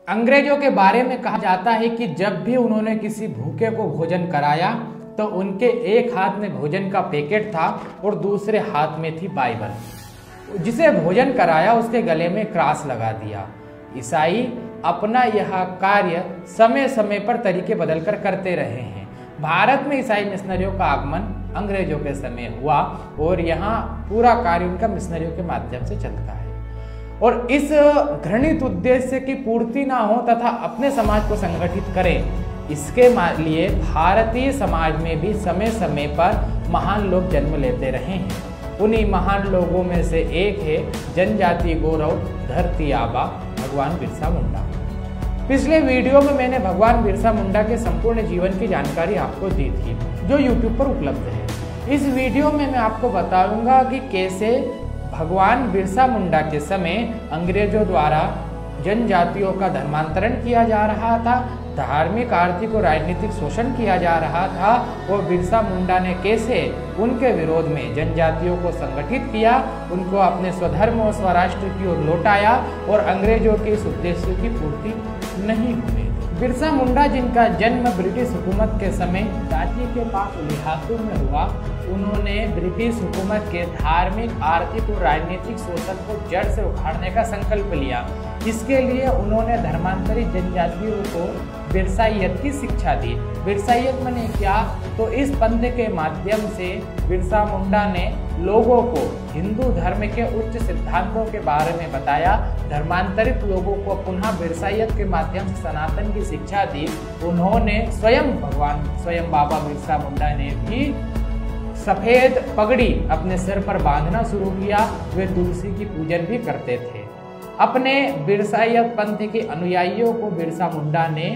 अंग्रेजों के बारे में कहा जाता है कि जब भी उन्होंने किसी भूखे को भोजन कराया तो उनके एक हाथ में भोजन का पैकेट था और दूसरे हाथ में थी बाइबल। जिसे भोजन कराया उसके गले में क्रॉस लगा दिया। ईसाई अपना यह कार्य समय समय पर तरीके बदलकर करते रहे हैं। भारत में ईसाई मिशनरियों का आगमन अंग्रेजों के समय हुआ और यहाँ पूरा कार्य उनका मिशनरियों के माध्यम से चलता है। और इस घृणित उद्देश्य की पूर्ति ना हो तथा अपने समाज को संगठित करें, इसके लिए भारतीय समाज में भी समय समय पर महान लोग जन्म लेते रहे हैं। उन्हीं महान लोगों में से एक है जनजातीय गौरव धरती आबा भगवान बिरसा मुंडा। पिछले वीडियो में मैंने भगवान बिरसा मुंडा के संपूर्ण जीवन की जानकारी आपको दी थी, जो YouTube पर उपलब्ध है। इस वीडियो में मैं आपको बताऊंगा कि कैसे भगवान बिरसा मुंडा के समय अंग्रेजों द्वारा जनजातियों का धर्मांतरण किया जा रहा था, धार्मिक, आर्थिक और राजनीतिक शोषण किया जा रहा था और बिरसा मुंडा ने कैसे उनके विरोध में जनजातियों को संगठित किया, उनको अपने स्वधर्म और स्वराष्ट्र की ओर लौटाया और अंग्रेजों के इस उद्देश्य की पूर्ति नहीं हुई। बिरसा मुंडा, जिनका जन्म ब्रिटिश हुकूमत के समय रांची के पास लिहातू में हुआ, उन्होंने ब्रिटिश हुकूमत के धार्मिक, आर्थिक और राजनीतिक शोषण को जड़ से उखाड़ने का संकल्प लिया। इसके लिए उन्होंने धर्मांतरित जनजातियों को बिरसाइयत की शिक्षा दी। बिरसाइयत माने क्या? तो इस पंथ के माध्यम से बिरसा मुंडा ने लोगों को हिंदू धर्म के उच्च सिद्धांतों के बारे में बताया, धर्मांतरित लोगों को पुनः बिरसाइयत के माध्यम से सनातन की शिक्षा दी। उन्होंने स्वयं बाबा बिरसा मुंडा ने भी सफेद पगड़ी अपने सिर पर बांधना शुरू किया। वे तुलसी की पूजन भी करते थे। अपने बिरसाइयत पंथ के अनुयायियों को बिरसा मुंडा ने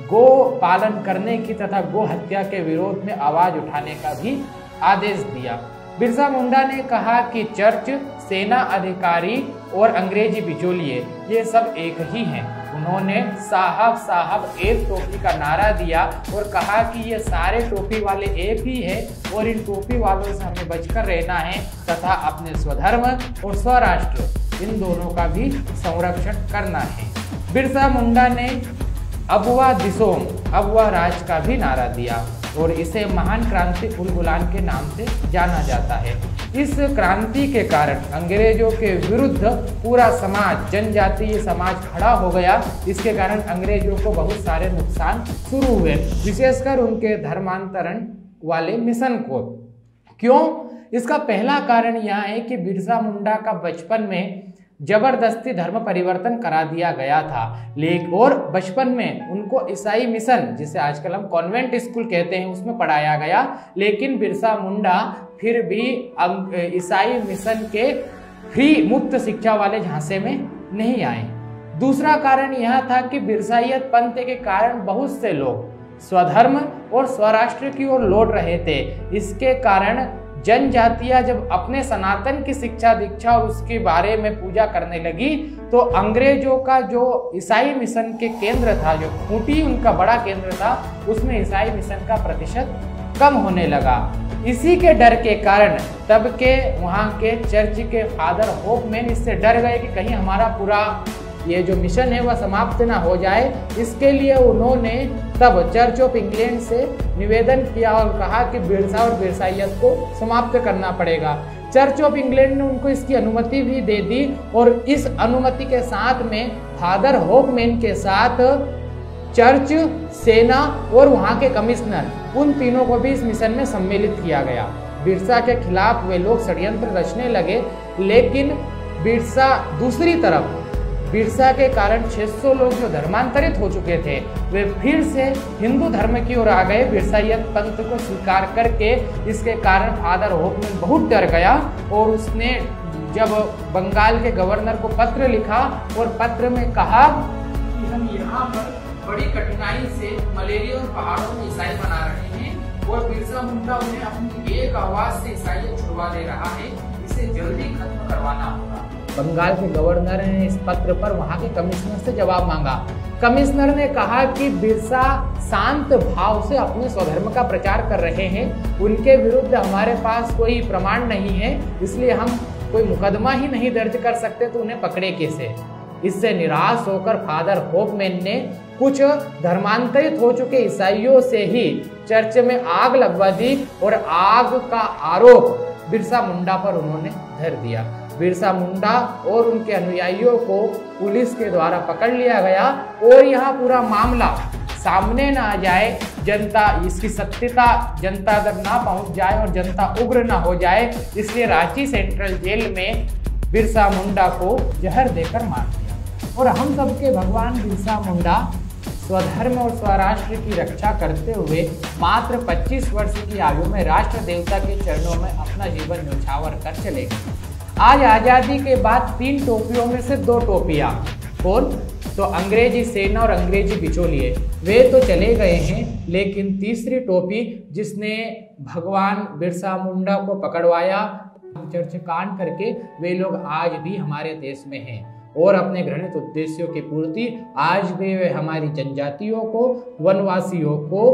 गो पालन करने की तथा गो हत्या के विरोध में आवाज उठाने का भी आदेश दिया। बिरसा मुंडा ने कहा कि चर्च, सेना अधिकारी और अंग्रेजी बिचौलिए ये सब एक ही हैं। उन्होंने साहब साहब एक टोपी का नारा दिया और कहा कि ये सारे टोपी वाले एक ही है और इन टोपी वालों से हमें बचकर रहना है तथा अपने स्वधर्म और स्वराष्ट्र इन दोनों का भी संरक्षण करना है। बिरसा मुंडा ने अबुआ दिसोम, अबुआ राज का भी नारा दिया और इसे महान क्रांति उलगुलान के नाम से जाना जाता है। इस क्रांति के कारण अंग्रेजों के विरुद्ध पूरा समाज, जनजातीय समाज खड़ा हो गया। इसके कारण अंग्रेजों को बहुत सारे नुकसान शुरू हुए, विशेषकर उनके धर्मांतरण वाले मिशन को। क्यों? इसका पहला कारण यह है कि बिरसा मुंडा का बचपन में जबरदस्ती धर्म परिवर्तन करा दिया गया था, लेकिन और बचपन में उनको ईसाई मिशन, जिसे आजकल हम कॉन्वेंट स्कूल कहते हैं, उसमें पढ़ाया गया। लेकिन बिरसा मुंडा फिर भी ईसाई मिशन के फ्री मुक्त शिक्षा वाले झांसे में नहीं आए। दूसरा कारण यह था कि बिरसाइयत पंथ के कारण बहुत से लोग स्वधर्म और स्वराष्ट्र की ओर लौट रहे थे। इसके कारण जनजातियां जब अपने सनातन की शिक्षा दीक्षा और उसके बारे में पूजा करने लगी तो अंग्रेजों का जो ईसाई मिशन के केंद्र था, जो खूंटी उनका बड़ा केंद्र था, उसमें ईसाई मिशन का प्रतिशत कम होने लगा। इसी के डर के कारण तब के वहाँ के चर्च के फादर होपमैन इससे डर गए कि कहीं हमारा पूरा ये जो मिशन है वह समाप्त ना हो जाए। इसके लिए उन्होंने तब चर्च ऑफ इंग्लैंड से निवेदन किया और कहा कि बिरसा और बिरसाइयत को समाप्त करना पड़ेगा। चर्च ऑफ इंग्लैंड ने उनको इसकी अनुमति भी दे दी और इस अनुमति के साथ में फादर होपमैन के साथ चर्च, सेना और वहाँ के कमिश्नर, उन तीनों को भी इस मिशन में सम्मिलित किया गया। बिरसा के खिलाफ वे लोग षड्यंत्र रचने लगे, लेकिन दूसरी तरफ बिरसा के कारण 600 लोग जो धर्मांतरित हो चुके थे वे फिर से हिंदू धर्म की ओर आ गए, बिरसाइयत पंथ को स्वीकार करके। इसके कारण फादर होपमैन बहुत डर गया और उसने जब बंगाल के गवर्नर को पत्र लिखा और पत्र में कहा कि हम यहाँ पर बड़ी कठिनाई से मलेरिया और पहाड़ों में ईसाई बना रहे हैं और बिरसा मुंडा उन्हें अपनी एक आवाज से ईसाइयत छुड़वा ले रहा है, इसे जल्दी खत्म करवाना होगा। बंगाल के गवर्नर ने इस पत्र पर वहां के कमिश्नर से जवाब मांगा। कमिश्नर ने कहा कि बिरसा शांत भाव से अपने स्वधर्म का प्रचार कर रहे हैं, उनके विरुद्ध हमारे पास कोई प्रमाण नहीं है, इसलिए हम कोई मुकदमा ही नहीं दर्ज कर सकते, तो उन्हें पकड़े कैसे। इससे निराश होकर फादर होपमैन ने कुछ धर्मांतरित हो चुके ईसाइयों से ही चर्च में आग लगवा दी और आग का आरोप बिरसा मुंडा पर उन्होंने धर दिया। बिरसा मुंडा और उनके अनुयायियों को पुलिस के द्वारा पकड़ लिया गया और यह पूरा मामला सामने ना आ जाए, जनता इसकी सत्यता जनता तक ना पहुंच जाए और जनता उग्र ना हो जाए, इसलिए रांची सेंट्रल जेल में बिरसा मुंडा को जहर देकर मार दिया। और हम सबके भगवान बिरसा मुंडा स्वधर्म और स्वराष्ट्र की रक्षा करते हुए मात्र 25 वर्ष की आयु में राष्ट्र देवता के चरणों में अपना जीवन न्यौछावर कर चले गए। आज आज़ादी के बाद 3 टोपियों में से 2 टोपियां कौन? तो अंग्रेजी सेना और अंग्रेजी बिचौलिए, वे तो चले गए हैं, लेकिन तीसरी टोपी जिसने भगवान बिरसा मुंडा को पकड़वाया चर्च कांड करके, वे लोग आज भी हमारे देश में हैं और अपने घृणित उद्देश्यों की पूर्ति आज भी वे हमारी जनजातियों को, वनवासियों को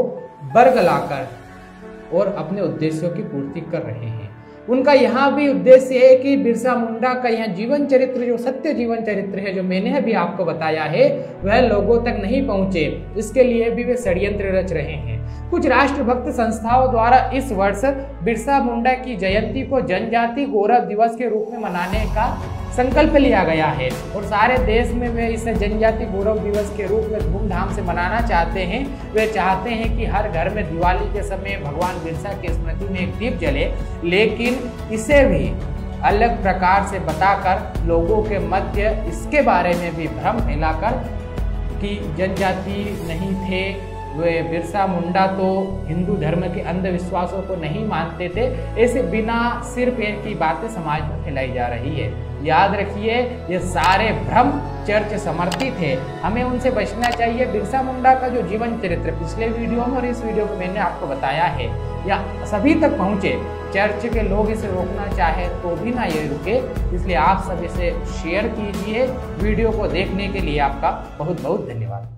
बरगलाकर और अपने उद्देश्यों की पूर्ति कर रहे हैं। उनका यहाँ भी उद्देश्य है कि बिरसा मुंडा का यहाँ जीवन चरित्र, जो सत्य जीवन चरित्र है, जो मैंने अभी आपको बताया है, वह लोगों तक नहीं पहुँचे, इसके लिए भी वे षड्यंत्र रच रहे हैं। कुछ राष्ट्रभक्त संस्थाओं द्वारा इस वर्ष बिरसा मुंडा की जयंती को जनजाति गौरव दिवस के रूप में मनाने का संकल्प लिया गया है और सारे देश में वे इसे जनजाति गौरव दिवस के रूप में धूमधाम से मनाना चाहते हैं। वे चाहते हैं कि हर घर में दिवाली के समय भगवान बिरसा की स्मृति में एक दीप जले, लेकिन इसे भी अलग प्रकार से बताकर लोगों के मध्य इसके बारे में भी भ्रम फैलाकर कि जनजाति नहीं थे, वे बिरसा मुंडा तो हिंदू धर्म के अंधविश्वासों को नहीं मानते थे, ऐसे बिना सिर पैर की बातें समाज में फैलाई जा रही है। याद रखिए, ये सारे भ्रम चर्च समर्थित है, हमें उनसे बचना चाहिए। बिरसा मुंडा का जो जीवन चरित्र पिछले वीडियो में और इस वीडियो में मैंने आपको बताया है, या सभी तक पहुँचे, चर्च के लोग इसे रोकना चाहे तो भी ना ये रुके, इसलिए आप सब इसे शेयर कीजिए। वीडियो को देखने के लिए आपका बहुत बहुत धन्यवाद।